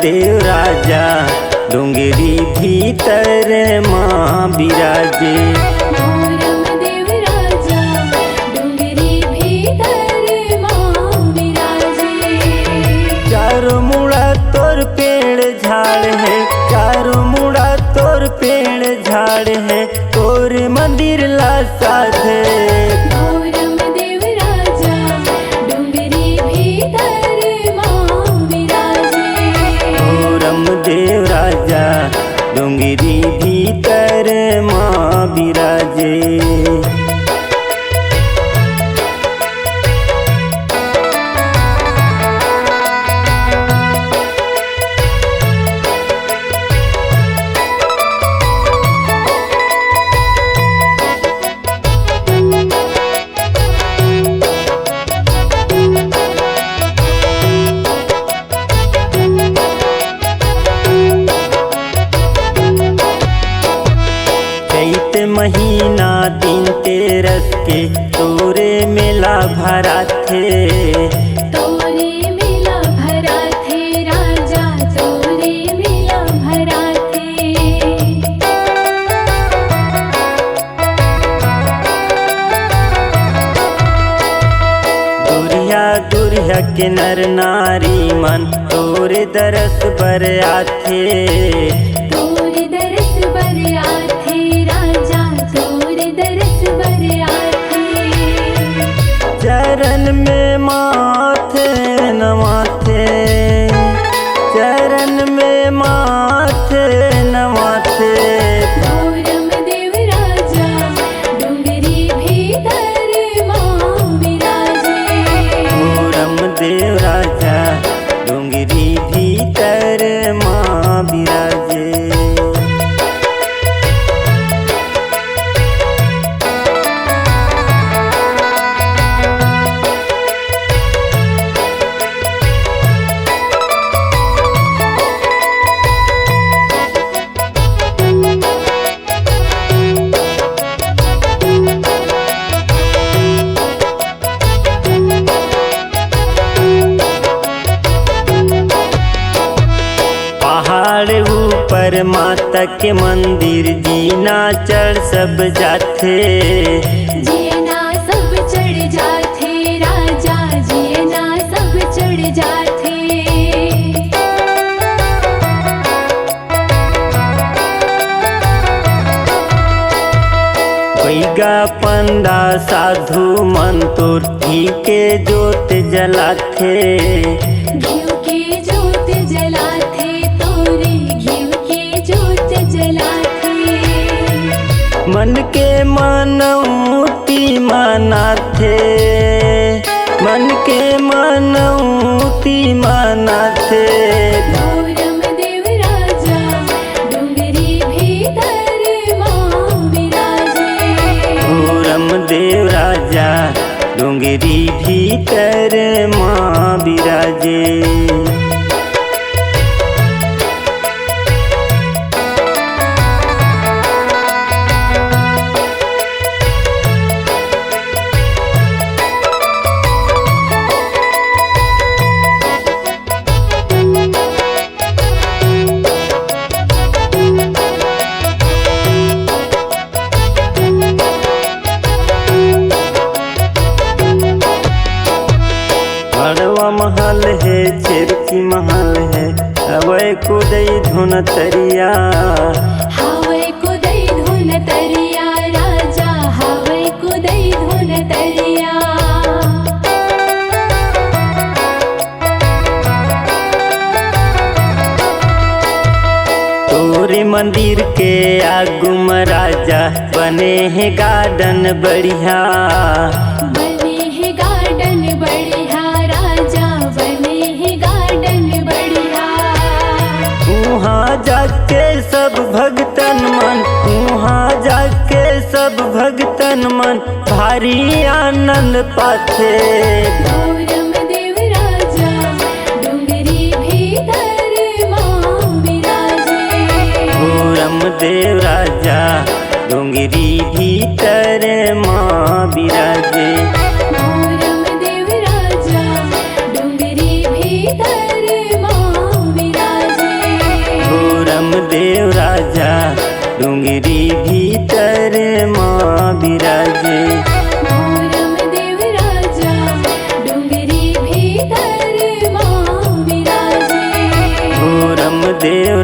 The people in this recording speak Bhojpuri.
देव राजा डोंगरी भीतर माँ बिराजे। मोरम देव राजा डोंगरी भीतर माँ बिराजे। चारों मुड़ा तोर पेड़ झाड़ है, चारों मुड़ा तोर पेड़ झाड़ है, तोर मंदिर ला साधे। मोरम देव राजा डोंगरी भीतर माँ बिराजे। मोरम देव राजा डोंगरी भीतर माँ बिराजे। चैत महीना दिन तेरस के तोरे मेला भरा थे। तोरे मेला भरा थे राजा, तोरे मेला भरा थे। दुरिया दुरिया के नर नारी मन तोरे दरस बर आथे। तोरे दरस बर आथे राजा, तोरे दरस बर आथे। चरण में माथे नमाथे, चरण में माथे नमाथे। मोरम देव राजा डोंगरी भीतर माँ बिराजे। मोरम देव राजा डोंगरी भीतर माँ बिराजे। पहाड़ ऊपर माता के मंदिर जीना चढ़ सब जाथे। जीना सब चढ़ जाथे राजा, जीना सब चढ़ जाथे। बैगा पंडा साधु मंतुर घी के जोत जलाथे। घिव के जोत जलाथे, तोरे घिव के जोत जलाथे। मन के मनौती मनाथे, मन के मनौती मनाथे। मोरम देव राजा डोंगरी भीतर माँ बिराजे। मोरम देव राजा डोंगरी भीतर माँ बिराजे। बड़वा महल है चिरकी महल है, अवय कुदई धुन तरिया। हावै कुदै धुन तरिया राजा, हावै कुदै धुन तरिया। तोरे मंदिर के आगुम राजा बने हैं गार्डन बढ़िया। बने है गार्डन बढ़िया राजा, बने है गार्डन बढ़िया। वहाँ जाके सब भगतन मन, वहाँ जाके सब भगतन मन भारी आनंद पाथे। मोरम देव राजा डोंगरी भीतर माँ बिराजे। मोरम देव राजा डोंगरी भीतर माँ बिराजे। मोरम देव राजा डोंगरी भीतर माँ बिराजे। देव राजा डुंगरी भीतर माँ बिराजे। भोरम देव राजा डुंगरी भीतर माँ विराजे। घोरम देव